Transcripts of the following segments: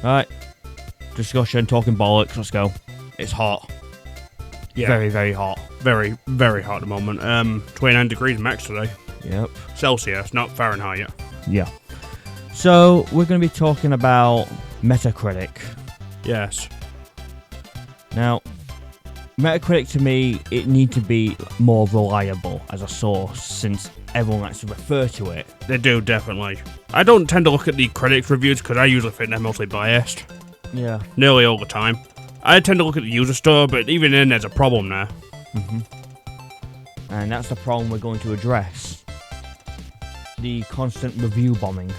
Alright. Discussion, talking bollocks, let's go. It's hot. Yeah. Very, very hot. Very, very hot at the moment. 29 degrees max today. Yep. Celsius, not Fahrenheit. Yeah. So, we're going to be talking about Metacritic. Yes. Now, Metacritic to me, it needs to be more reliable as a source since everyone likes to refer to it. They do, definitely. I don't tend to look at the critics' reviews because I usually think they're mostly biased. Yeah. Nearly all the time. I tend to look at the user store, but even then there's a problem there. And that's the problem we're going to address. The constant review bombing.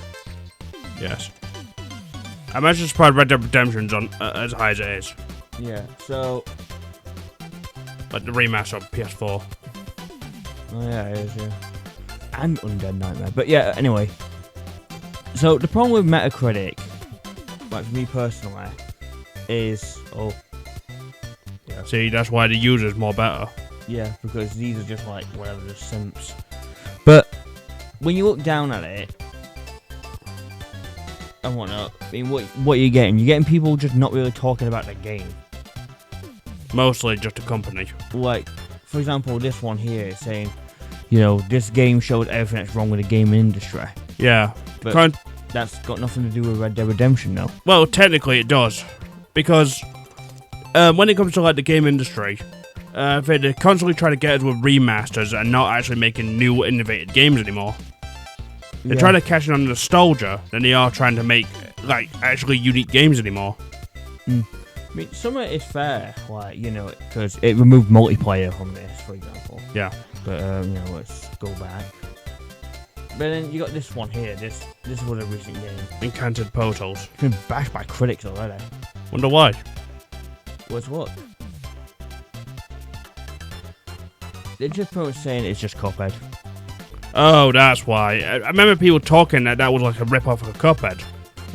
Yes. I'm actually surprised Red Dead Redemption's on as high as it is. Yeah, so... Like the remaster on PS4. Oh yeah, it is, yeah. And Undead Nightmare. But yeah, anyway. So, the problem with Metacritic, like for me personally, is... Oh, Yeah. See, that's why the user's more better. yeah, because these are just like, whatever, the simps. But, when you look down at it, and whatnot, I mean, what are you getting? You're getting people just not really talking about the game. Mostly just a company. Like, for example, this one here is saying, you know, this game shows everything that's wrong with the gaming industry. Yeah. But that's got nothing to do with Red Dead Redemption, though. Well, technically it does. Because when it comes to like the game industry, they constantly try to get us with remasters and not actually making new, innovative games anymore. They're trying to catch it on nostalgia than they are trying to make like actually unique games anymore. I mean, some of it is fair, like, you know, because it removed multiplayer from this, for example. Yeah. But, you know, let's go back. But then you got this one here. This was a recent game. Encanted Portals. It's been bashed by critics already. Wonder why? Let's look. They're just pretty much saying it's just Cuphead. Oh, that's why. I remember people talking that was like a rip-off of Cuphead.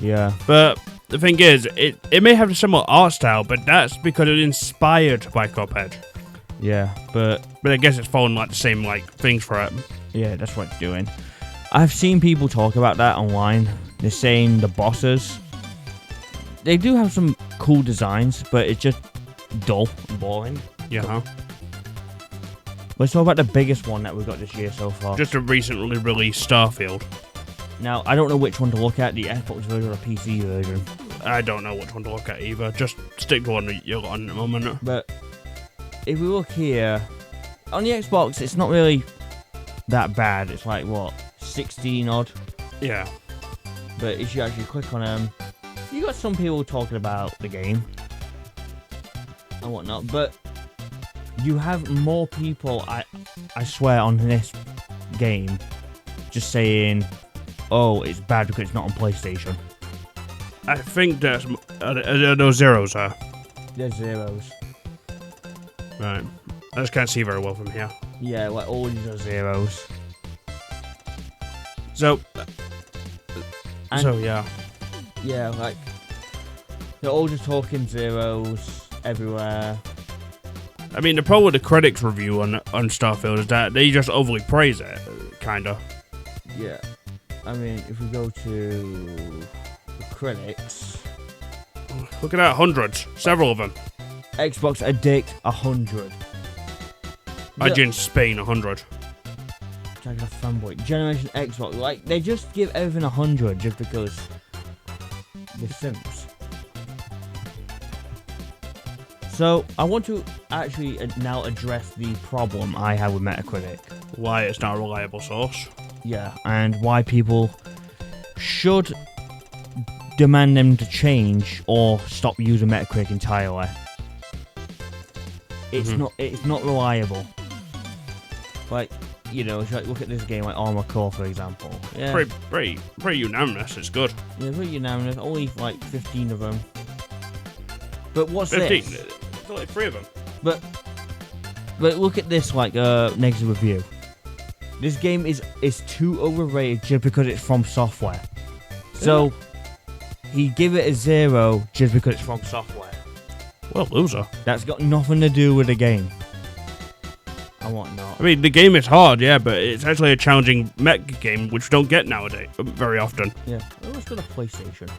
Yeah. But the thing is, it may have a similar art style, but that's because it's inspired by Cuphead. Yeah, but I guess it's following like the same like things for it. yeah, that's what it's doing. I've seen people talk about that online. They're saying the bosses, they do have some cool designs, but it's just dull and boring. Yeah. Let's talk about the biggest one that we've got this year so far. Just a recently released Starfield. Now, I don't know which one to look at, the Xbox version or the PC version. I don't know which one to look at either. Just stick to one that you're on at the moment. But if we look here, on the Xbox, it's not really that bad. It's like, what, 16 odd? Yeah. But if you actually click on them, you got some people talking about the game and whatnot. But you have more people, I swear, on this game just saying, oh, it's bad because it's not on PlayStation. I think that's those zeros are. There's zeros. Right. I just can't see very well from here. Yeah, like all these are zeros. So And yeah. yeah, like they're all just talking zeros everywhere. I mean, the problem with the critics review on Starfield is that they just overly praise it, kinda. Yeah. I mean, if we go to the critics, Look at that, hundreds, several of them. Xbox Addict 100. IGN Spain 100. Like a fanboy. Generation Xbox, like they just give everything 100 just because they're simps. So I want to actually now address the problem I have with Metacritic. Why it's not a reliable source. Yeah, and why people should demand them to change or stop using Metacritic entirely. It's not reliable. Like, you know, if you look at this game like Armored Core, for example. Yeah, Pretty unanimous. It's good. yeah, pretty unanimous. Only like 15 of them. But what's 15. this? There's only 3 of them. But look at this, like negative review. This game is too overrated just because it's from software. So he give it a 0 just because it's from software. Well, loser. That's got nothing to do with the game. And whatnot. I mean, the game is hard, yeah, but it's actually a challenging mech game, which we don't get nowadays very often. Yeah. Well, let's go to PlayStation.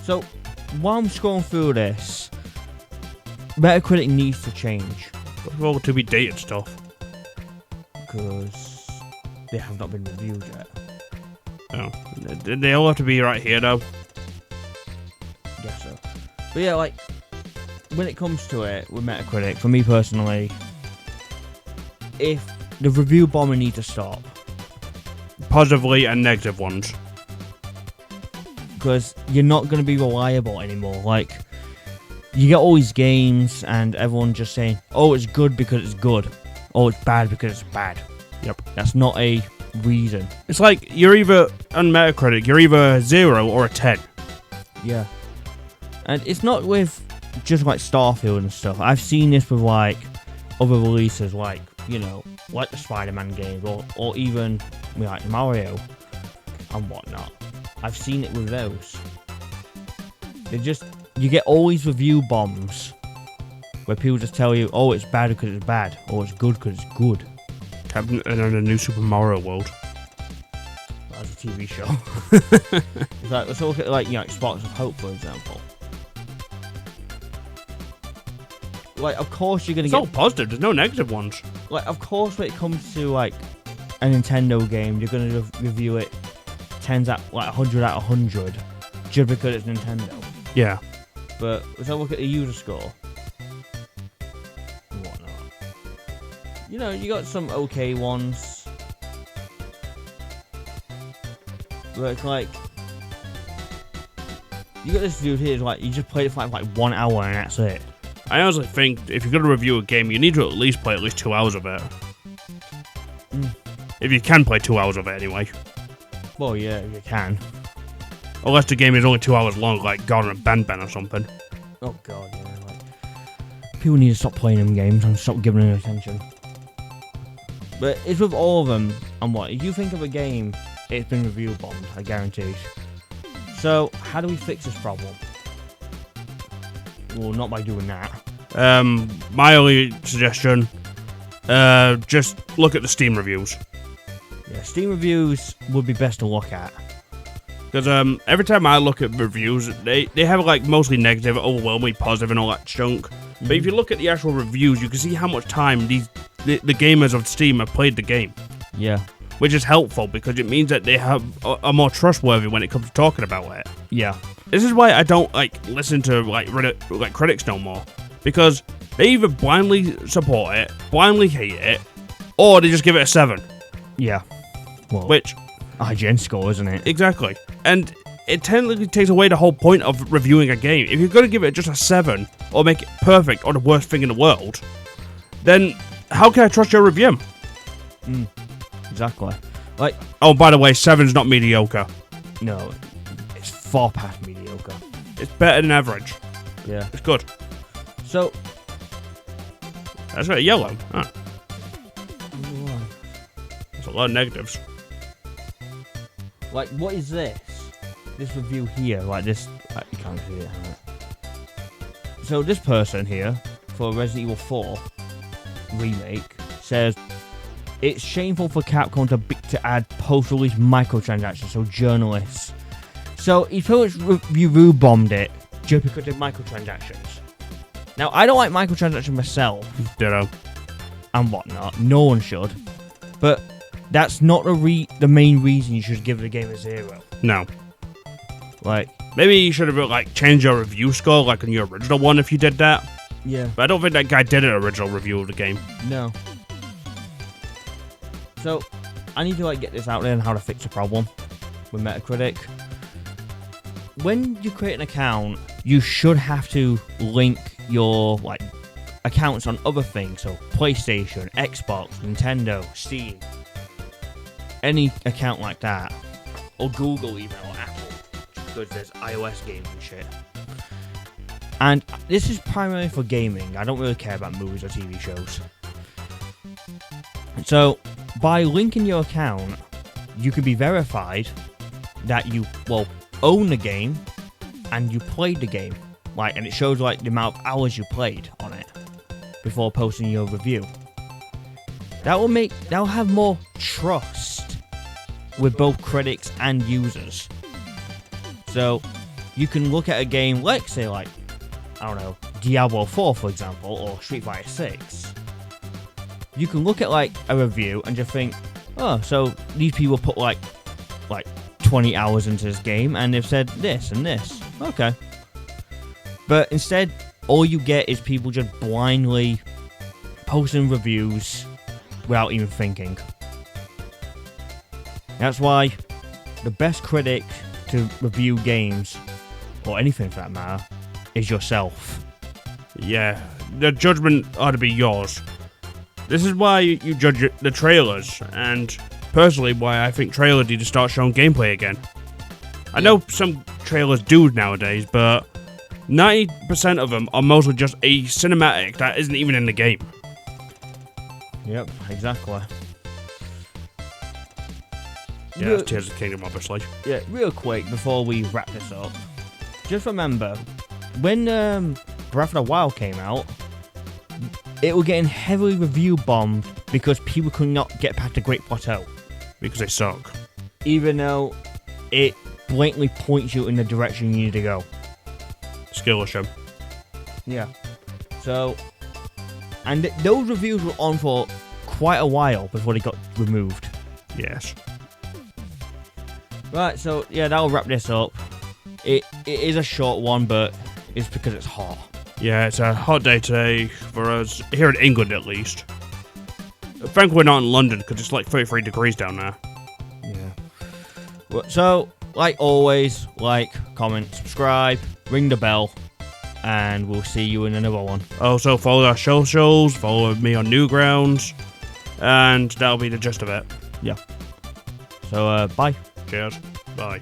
So, while I'm scrolling through this, Metacritic needs to change. Well, to be dated stuff. Because they have not been reviewed yet. Oh. They all have to be right here, though. Guess so. But yeah, like, when it comes to it with Metacritic, for me personally, if the review bombing needs to stop. Positively and negative ones. Because you're not going to be reliable anymore. Like, you get all these games and everyone just saying, oh, it's good because it's good. Oh, it's bad because it's bad. Yep. That's not a reason. It's like, you're either, on Metacritic, you're either a 0 or a 10. Yeah. And it's not with just like Starfield and stuff. I've seen this with like other releases, like, you know, like the Spider-Man games or even like Mario and whatnot. I've seen it with those. You get all these review bombs where people just tell you, oh, it's bad because it's bad, or it's good because it's good. Captain in a new Super Mario world. That's a TV show. It's like, let's look at like, you know, Sparks of Hope, for example. Like, of course you're gonna get... It's all positive, there's no negative ones. Like, of course when it comes to like a Nintendo game, you're gonna review it 10s out, like 100 out of 100, just because it's Nintendo. Yeah. But let's have a look at the user score. And whatnot. You know, you got some okay ones. But it's like, you got this dude here, like, you just played it for like 1 hour and that's it. I honestly think if you're going to review a game, you need to at least play at least 2 hours of it. If you can play 2 hours of it anyway. Well, yeah, you can. Unless the game is only 2 hours long, like Gone and Ben or something. Oh god, yeah. Like, people need to stop playing them games and stop giving them attention. But it's with all of them. And what? If you think of a game, it's been review bombed, I guarantee. So, how do we fix this problem? Well, not by doing that. My only suggestion, just look at the Steam reviews. Yeah, Steam reviews would be best to look at. Because every time I look at reviews, they have like mostly negative, overwhelmingly positive and all that junk. But if you look at the actual reviews, you can see how much time the gamers of Steam have played the game. Yeah. Which is helpful because it means that they are more trustworthy when it comes to talking about it. Yeah. This is why I don't like listen to like Reddit, like critics no more, because they either blindly support it, blindly hate it, or they just give it a 7. Yeah. Well, which IGN score, isn't it? Exactly. And it technically takes away the whole point of reviewing a game. If you're going to give it just a 7 or make it perfect or the worst thing in the world, then how can I trust your review? Exactly. Like, oh, by the way, 7's not mediocre. No, it's far past mediocre. It's better than average. Yeah. It's good. So, that's right, yellow. Huh. There's a lot of negatives. Like, what is this? This review here, like this, like, you can't see it. So this person here, for Resident Evil 4 remake, says, it's shameful for Capcom to add post-release microtransactions, so journalists. So he pretty much review bombed it just because of microtransactions. Now, I don't like microtransactions myself. Ditto. And whatnot. No one should. But that's not the main reason you should give the game a 0. No. Like, maybe you should have like changed your review score like on your original one if you did that. Yeah. But I don't think that guy did an original review of the game. No. So, I need to like get this out there and how to fix the problem with Metacritic. When you create an account, you should have to link your like accounts on other things, so PlayStation, Xbox, Nintendo, Steam, any account like that, or Google even, or Apple, because there's iOS games and shit. And this is primarily for gaming. I don't really care about movies or TV shows. So, by linking your account, you can be verified that you, well, own the game and you played the game. Like, and it shows like the amount of hours you played on it before posting your review. That'll have more trust with both critics and users. So, you can look at a game, like say like, I don't know, Diablo 4 for example, or Street Fighter 6. You can look at like a review and just think, oh, so these people put like 20 hours into this game and they've said this and this. Okay. But instead, all you get is people just blindly posting reviews without even thinking. That's why the best critic to review games, or anything for that matter, is yourself. Yeah, the judgment ought to be yours. This is why you judge the trailers, and personally why I think trailers need to start showing gameplay again. I know some trailers do nowadays, but 90% of them are mostly just a cinematic that isn't even in the game. Yep, exactly. Yeah, that's Tears of the Kingdom, obviously. Yeah, real quick before we wrap this up, just remember, when Breath of the Wild came out, it was getting heavily review bombed because people could not get past the Great Plateau. Because they suck. Even though it blatantly points you in the direction you need to go. Skill issue. Yeah. So, and those reviews were on for quite a while before they got removed. Yes. Right, so yeah, that'll wrap this up. It is a short one, but it's because it's hot. Yeah, it's a hot day today for us, here in England at least. Frankly, we're not in London because it's like 33 degrees down there. Yeah. Well, so, like always, like, comment, subscribe, ring the bell, and we'll see you in another one. Also, follow our socials, follow me on Newgrounds, and that'll be the gist of it. Yeah. So, bye. Cheers. Bye.